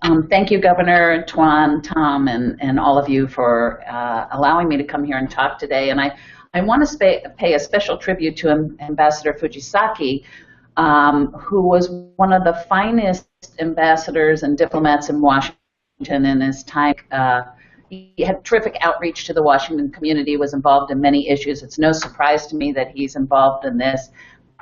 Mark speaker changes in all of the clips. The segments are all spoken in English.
Speaker 1: Thank you, Governor Tuan, Tom, and all of you for allowing me to come here and talk today. And I want to pay a special tribute to Ambassador Fujisaki, who was one of the finest ambassadors and diplomats in Washington in his time. He had terrific outreach to the Washington community, was involved in many issues. It's no surprise to me that he's involved in this,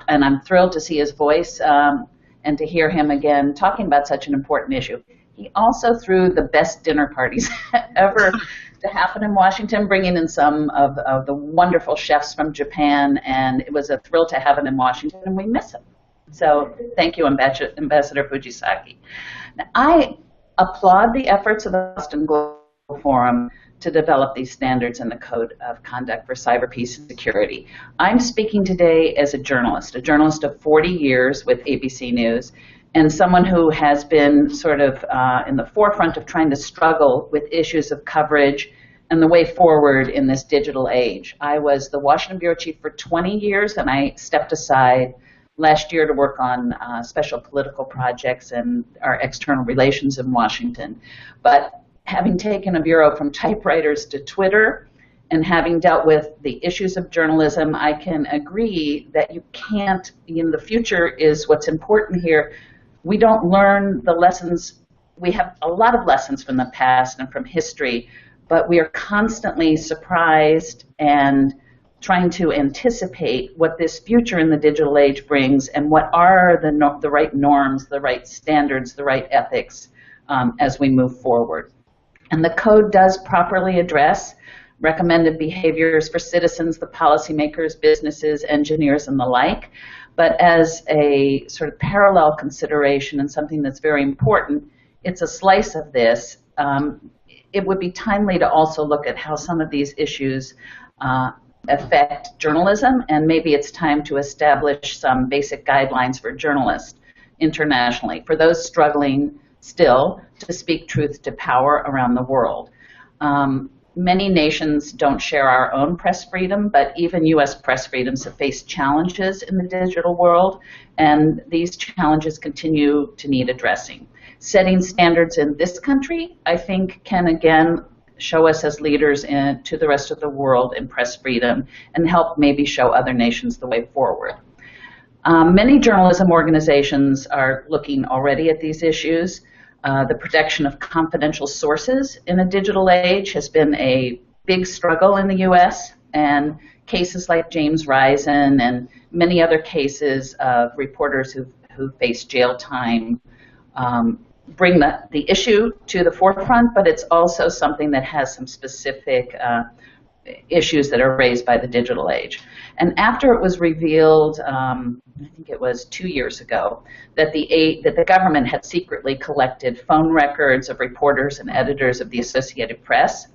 Speaker 1: and I'm thrilled to see his voice and to hear him again talking about such an important issue. He also threw the best dinner parties ever to happen in Washington, bringing in some of the wonderful chefs from Japan, and it was a thrill to have him in Washington, and we miss him. So thank you, Ambassador Fujisaki. Now, I applaud the efforts of the Boston Global Forum to develop these standards in the Code of Conduct for Cyber Peace and Security. I'm speaking today as a journalist of 40 years with ABC News, and someone who has been sort of in the forefront of trying to struggle with issues of coverage and the way forward in this digital age. I was the Washington Bureau Chief for 20 years, and I stepped aside last year to work on special political projects and our external relations in Washington. But having taken a bureau from typewriters to Twitter and having dealt with the issues of journalism, I can agree that you can't, the future is what's important here. We don't learn the lessons. We have a lot of lessons from the past and from history, but we are constantly surprised and trying to anticipate what this future in the digital age brings and what are the right norms, the right standards, the right ethics as we move forward. And the code does properly address recommended behaviors for citizens, the policymakers, businesses, engineers, and the like. But as a sort of parallel consideration and something that's very important, it's a slice of this. It would be timely to also look at how some of these issues affect journalism, and maybe it's time to establish some basic guidelines for journalists internationally, for those struggling still to speak truth to power around the world. Many nations don't share our own press freedom, but even U.S. press freedoms have faced challenges in the digital world, and these challenges continue to need addressing. Setting standards in this country, I think, can again show us as leaders to the rest of the world in press freedom and help maybe show other nations the way forward. Many journalism organizations are looking already at these issues. The protection of confidential sources in a digital age has been a big struggle in the U.S., and cases like James Risen and many other cases of reporters who face jail time bring the issue to the forefront, but it's also something that has some specific issues that are raised by the digital age. And after it was revealed, I think it was 2 years ago, that the government had secretly collected phone records of reporters and editors of the Associated Press,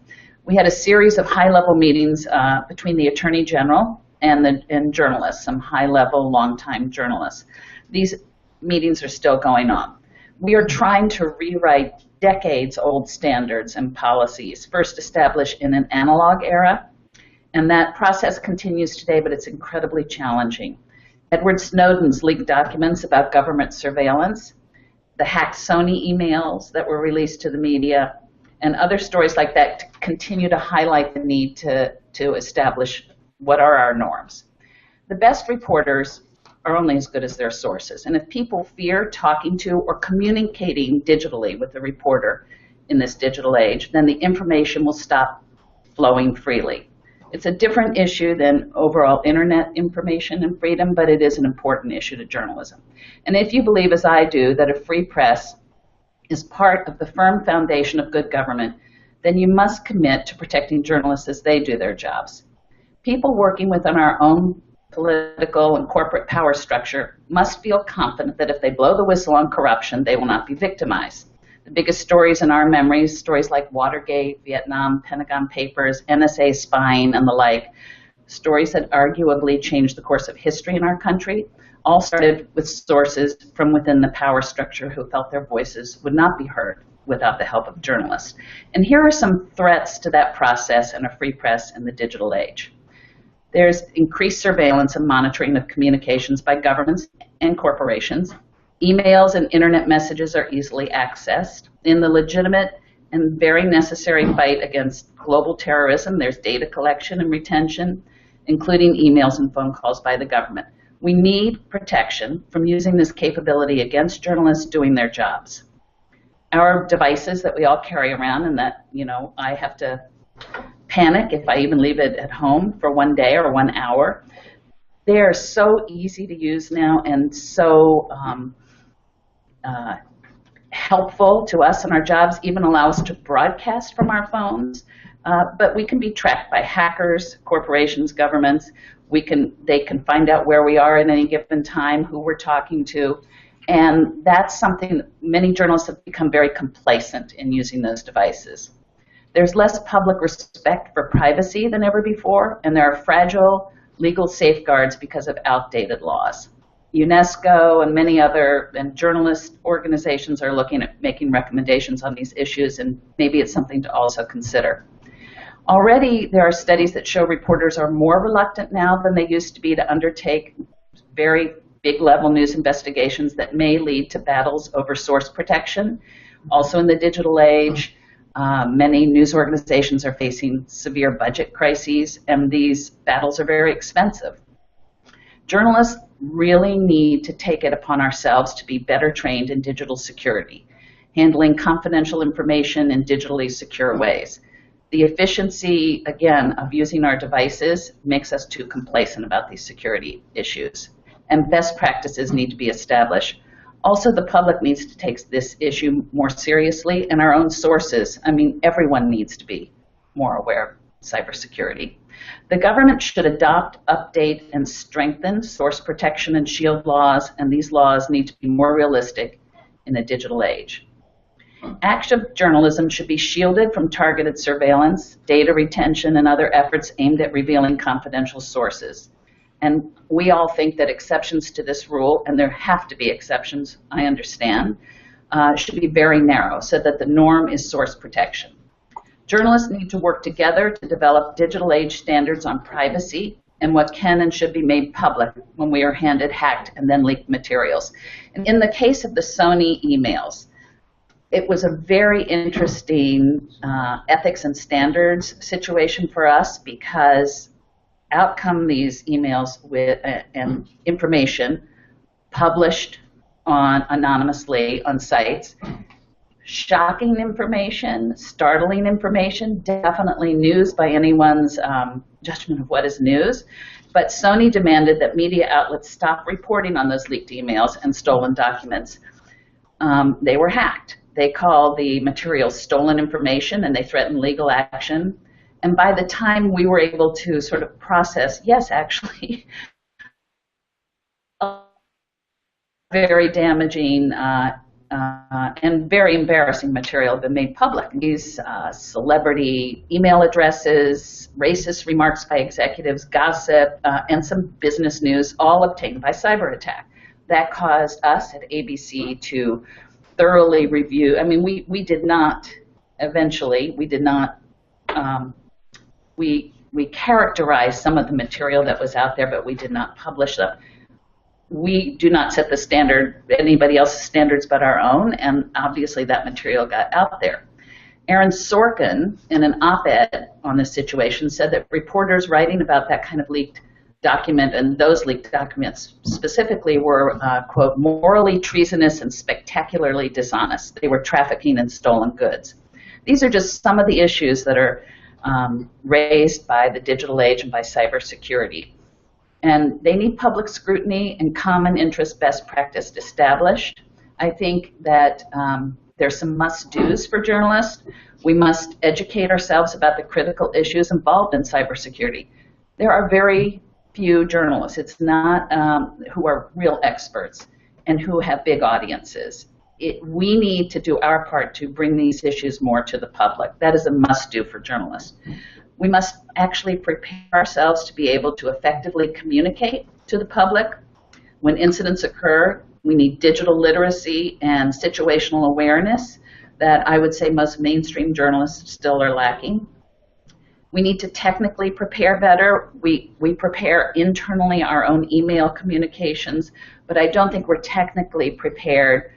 Speaker 1: we had a series of high-level meetings between the Attorney General and journalists, some high-level, long-time journalists. These meetings are still going on. We are trying to rewrite decades-old standards and policies, first established in an analog era, and that process continues today, but it's incredibly challenging. Edward Snowden's leaked documents about government surveillance, the hacked Sony emails that were released to the media, and other stories like that continue to highlight the need to establish what are our norms. The best reporters are only as good as their sources, and if people fear talking to or communicating digitally with the reporter in this digital age, then the information will stop flowing freely. It's a different issue than overall internet information and freedom, but it is an important issue to journalism. And if you believe, as I do, that a free press is part of the firm foundation of good government, then you must commit to protecting journalists as they do their jobs. People working within our own political and corporate power structure must feel confident that if they blow the whistle on corruption, they will not be victimized. The biggest stories in our memories, stories like Watergate, Vietnam, Pentagon Papers, NSA spying, and the like, stories that arguably changed the course of history in our country, all started with sources from within the power structure who felt their voices would not be heard without the help of journalists. And here are some threats to that process in a free press in the digital age. There's increased surveillance and monitoring of communications by governments and corporations. Emails and internet messages are easily accessed. In the legitimate and very necessary fight against global terrorism, there's data collection and retention, including emails and phone calls by the government. We need protection from using this capability against journalists doing their jobs. Our devices that we all carry around, and that, I have to panic if I even leave it at home for one day or 1 hour. They are so easy to use now and so helpful to us in our jobs, even allow us to broadcast from our phones. But we can be tracked by hackers, corporations, governments. They can find out where we are at any given time, who we're talking to. And that's something that many journalists have become very complacent in using those devices. There's less public respect for privacy than ever before, and there are fragile legal safeguards because of outdated laws. UNESCO and many other journalist organizations are looking at making recommendations on these issues, and maybe it's something to also consider. Already there are studies that show reporters are more reluctant now than they used to be to undertake very big level news investigations that may lead to battles over source protection. Also in the digital age, many news organizations are facing severe budget crises, and these battles are very expensive. Journalists really need to take it upon ourselves to be better trained in digital security, handling confidential information in digitally secure ways. The efficiency, again, of using our devices makes us too complacent about these security issues, and best practices need to be established. Also, the public needs to take this issue more seriously, and our own sources. Everyone needs to be more aware of cybersecurity. The government should adopt, update, and strengthen source protection and shield laws, and these laws need to be more realistic in a digital age. Active journalism should be shielded from targeted surveillance, data retention, and other efforts aimed at revealing confidential sources. And we all think that exceptions to this rule, and there have to be exceptions, I understand, should be very narrow so that the norm is source protection. Journalists need to work together to develop digital age standards on privacy and what can and should be made public when we are handed hacked and then leaked materials. And in the case of the Sony emails, it was a very interesting ethics and standards situation for us, because out come these emails with and information published anonymously on sites. Shocking information, startling information, definitely news by anyone's judgment of what is news. But Sony demanded that media outlets stop reporting on those leaked emails and stolen documents. They were hacked. They called the material stolen information, and they threatened legal action. And by the time we were able to sort of process, yes, actually, very damaging and very embarrassing material have been made public. These celebrity email addresses, racist remarks by executives, gossip, and some business news, all obtained by cyber attack. That caused us at ABC to thoroughly review. We did not, eventually, we characterized some of the material that was out there, but we did not publish them. We do not set the standard, anybody else's standards but our own, and obviously that material got out there. Aaron Sorkin, in an op-ed on this situation, said that reporters writing about that kind of leaked document, and those leaked documents specifically, were, quote, morally treasonous and spectacularly dishonest. They were trafficking in stolen goods. These are just some of the issues that are raised by the digital age and by cybersecurity. And they need public scrutiny and common interest best practice established. I think that there's some must-dos for journalists. We must educate ourselves about the critical issues involved in cybersecurity. There are very few journalists, it's not who are real experts and who have big audiences. We need to do our part to bring these issues more to the public. That is a must-do for journalists. We must actually prepare ourselves to be able to effectively communicate to the public. When incidents occur, we need digital literacy and situational awareness that I would say most mainstream journalists still are lacking. We need to technically prepare better. We prepare internally our own email communications, but I don't think we're technically prepared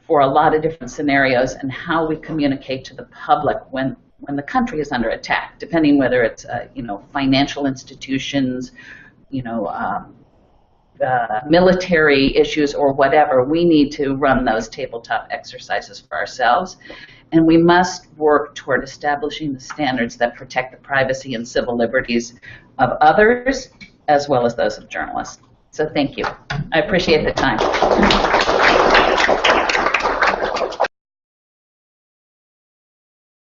Speaker 1: for a lot of different scenarios and how we communicate to the public when the country is under attack, depending whether it's financial institutions, military issues or whatever. We need to run those tabletop exercises for ourselves. And we must work toward establishing the standards that protect the privacy and civil liberties of others, as well as those of journalists. So thank you. I appreciate the time.